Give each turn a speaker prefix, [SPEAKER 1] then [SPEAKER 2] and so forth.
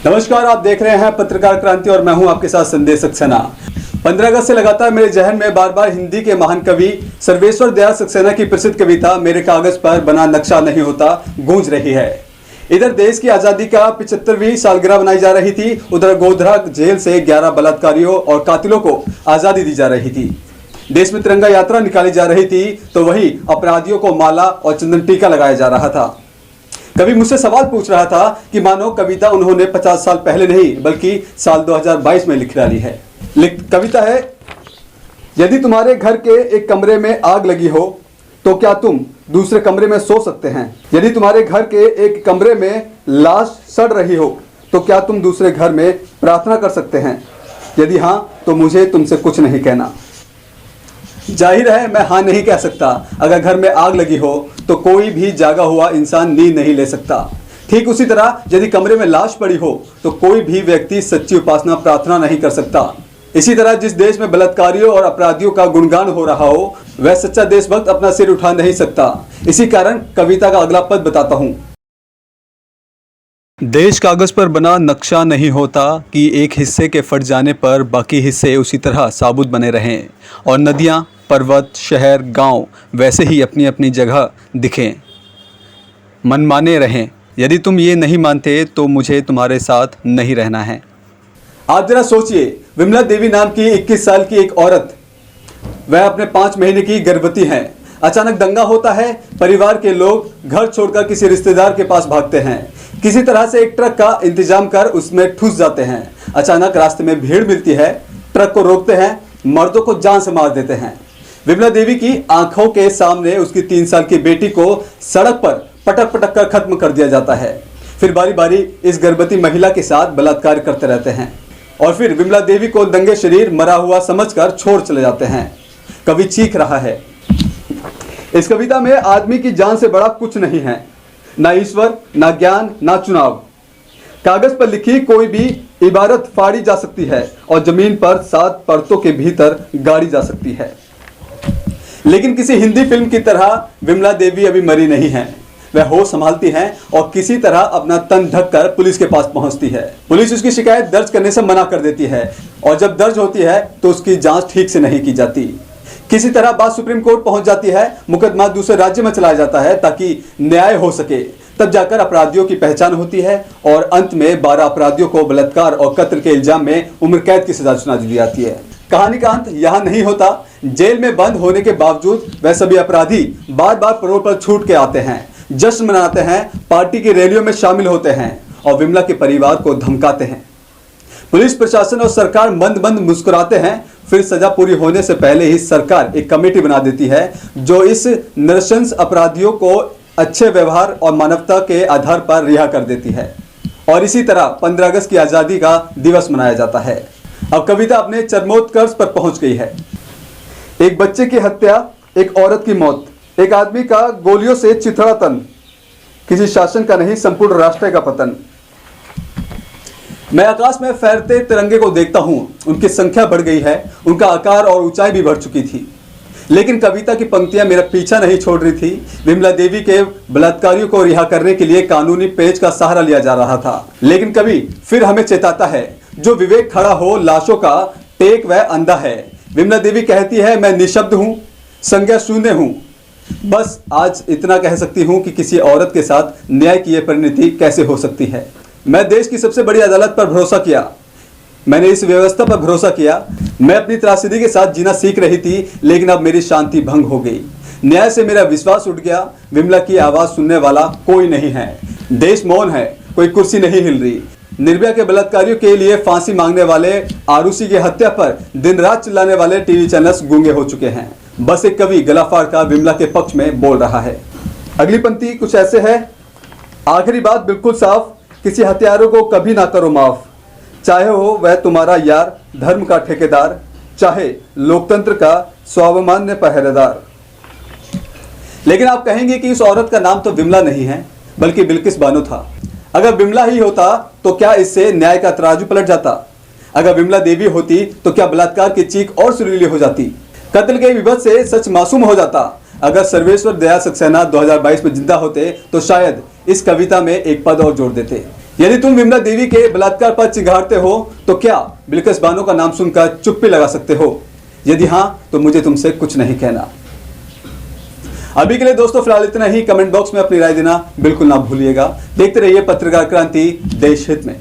[SPEAKER 1] नमस्कार, आप देख रहे हैं पत्रकार क्रांति और मैं हूं आपके साथ संदेश सक्सेना। 15 अगस्त से लगातार मेरे जहन में बार बार हिंदी के महान कवि सर्वेश्वर दयाल सक्सेना की प्रसिद्ध कविता मेरे कागज पर बना नक्शा नहीं होता गूंज रही है। इधर देश की आजादी का 75वीं सालगिरह मनाई जा रही थी, उधर गोधरा जेल से 11 बलात्कारियों और कातिलों को आजादी दी जा रही थी। देश में तिरंगा यात्रा निकाली जा रही थी तो वही अपराधियों को माला और चंदन टीका लगाया जा रहा था। कवि मुझसे सवाल पूछ रहा था कि मानो कविता उन्होंने 50 साल पहले नहीं बल्कि साल 2022 में लिख डाली है। कविता है, यदि तुम्हारे घर के एक कमरे में आग लगी हो तो क्या तुम दूसरे कमरे में सो सकते हैं? यदि तुम्हारे घर के एक कमरे में लाश सड़ रही हो तो क्या तुम दूसरे घर में प्रार्थना कर सकते हैं? यदि हाँ तो मुझे तुमसे कुछ नहीं कहना। जाहिर है मैं हाँ नहीं कह सकता। अगर घर में आग लगी हो तो कोई भी जागा हुआ इंसान नींद नहीं ले सकता। ठीक उसी तरह यदि कमरे में लाश पड़ी हो तो कोई भी व्यक्ति सच्ची उपासना प्रार्थना नहीं कर सकता। इसी तरह जिस देश में बलात्कारियों और अपराधियों का गुणगान हो रहा हो वह सच्चा देशभक्त अपना सिर उठा नहीं सकता। इसी कारण कविता का अगला पद बताता हूँ। देश कागज पर बना नक्शा नहीं होता कि एक हिस्से के फट जाने पर बाकी हिस्से उसी तरह साबुत बने रहें और नदियाँ, पर्वत, शहर, गांव वैसे ही अपनी अपनी जगह दिखें, मनमाने रहें। यदि तुम ये नहीं मानते तो मुझे तुम्हारे साथ नहीं रहना है। आप जरा सोचिए, विमला देवी नाम की 21 साल की एक औरत, वह अपने 5 महीने की गर्भवती है। अचानक दंगा होता है, परिवार के लोग घर छोड़कर किसी रिश्तेदार के पास भागते हैं। किसी तरह से एक ट्रक का इंतजाम कर उसमें ठुस जाते हैं। अचानक रास्ते में भीड़ मिलती है, ट्रक को रोकते हैं, मर्दों को जान से मार देते हैं। विमला देवी की आंखों के सामने उसकी 3 साल की बेटी को सड़क पर पटक पटक कर खत्म कर दिया जाता है। फिर बारी बारी इस गर्भवती महिला के साथ बलात्कार करते रहते हैं और फिर विमला देवी को नंगे शरीर मरा हुआ समझकर छोड़ चले जाते हैं। कवि चीख रहा है। इस कविता में आदमी की जान से बड़ा कुछ नहीं है, ना ईश्वर, ना ज्ञान, ना चुनाव। कागज पर लिखी कोई भी इबारत फाड़ी जा सकती है और जमीन पर 7 परतों के भीतर गाड़ी जा सकती है। लेकिन किसी हिंदी फिल्म की तरह विमला देवी अभी मरी नहीं है। वह होश संभालती हैं और किसी तरह अपना तन ढककर पुलिस के पास पहुंचती है। पुलिस उसकी शिकायत दर्ज करने से मना कर देती है और जब दर्ज होती है तो उसकी जांच ठीक से नहीं की जाती। किसी तरह बात सुप्रीम कोर्ट पहुंच जाती है, मुकदमा दूसरे राज्य में चलाया जाता है ताकि न्याय हो सके। तब जाकर अपराधियों की पहचान होती है और अंत में 12 अपराधियों को बलात्कार और कत्ल के इल्जाम में उम्र कैद की सजा सुना दी जाती है। कहानी का अंत यहाँ नहीं होता। जेल में बंद होने के बावजूद वह सभी अपराधी बार बार पैरोल पर छूट के आते हैं, जश्न मनाते हैं, पार्टी की रैलियों में शामिल होते हैं और विमला के परिवार को धमकाते हैं। पुलिस प्रशासन और सरकार मंद मंद मुस्कुराते हैं। फिर सजा पूरी होने से पहले ही सरकार एक कमेटी बना देती है जो इस नृशंस अपराधियों को अच्छे व्यवहार और मानवता के आधार पर रिहा कर देती है और इसी तरह 15 अगस्त की आज़ादी का दिवस मनाया जाता है। अब कविता अपने चरमोत्कर्ष पर पहुंच गई है। एक बच्चे की हत्या, एक औरत की मौत, एक आदमी का गोलियों से चिथड़ा तन, किसी शासन का नहीं संपूर्ण राष्ट्र का पतन। मैं आकाश में फैलते तिरंगे को देखता हूं। उनकी संख्या बढ़ गई है, उनका आकार और ऊंचाई भी बढ़ चुकी थी, लेकिन कविता की पंक्तियां मेरा पीछा नहीं छोड़ रही थी। विमला देवी के बलात्कारियों को रिहा करने के लिए कानूनी पेच का सहारा लिया जा रहा था, लेकिन कवि फिर हमें चेताता है, जो विवेक खड़ा हो लाशों का टेक वह अंधा है। विमला देवी कहती है, मैं निशब्द हूं, संज्ञा शून्य हूं। बस आज इतना कह सकती हूं कि किसी औरत के साथ न्याय की यह परिणति कैसे हो सकती है। मैं देश की सबसे बड़ी अदालत पर भरोसा किया, मैंने इस व्यवस्था पर भरोसा किया। मैं अपनी त्रासदी के साथ जीना सीख रही थी, लेकिन अब मेरी शांति भंग हो गई। न्याय से मेरा विश्वास उठ गया। विमला की आवाज सुनने वाला कोई नहीं है। देश मौन है, कोई कुर्सी नहीं हिल रही। निर्भया के बलात्कारियों के लिए फांसी मांगने वाले, आरुषि की हत्या पर दिन रात चिल्लाने वाले टीवी चैनल्स गूंगे हो चुके हैं। बस एक कवि गला फाड़कर विमला के पक्ष में बोल रहा है। अगली पंक्ति कुछ ऐसे है। आखिरी बात बिल्कुल साफ, किसी हत्यारों को कभी ना करो माफ, चाहे हो वह तुम्हारा यार, धर्म का ठेकेदार, चाहे लोकतंत्र का स्वाभिमान्य पहरेदार। लेकिन आप कहेंगे कि इस औरत का नाम तो विमला नहीं है बल्कि बिल्किस बानो था। अगर विमला ही होता तो क्या इससे न्याय का तराजू पलट जाता? अगर विमला देवी होती तो क्या बलात्कार की चीख और सुरीली हो जाती? कत्ल के विभत्स से सच मासूम हो जाता? अगर सर्वेश्वर दयाल सक्सेना 2022 में जिंदा होते तो शायद इस कविता में एक पद और जोड़ देते। यदि तुम विमला देवी के बलात्कार पर चिघाड़ते हो तो क्या बिल्किस बानो का नाम सुनकर चुप्पी लगा सकते हो? यदि हां तो मुझे तुमसे कुछ नहीं कहना। अभी के लिए दोस्तों फिलहाल इतना ही। कमेंट बॉक्स में अपनी राय देना बिल्कुल ना भूलिएगा। देखते रहिए पत्रकार क्रांति, देश हित में।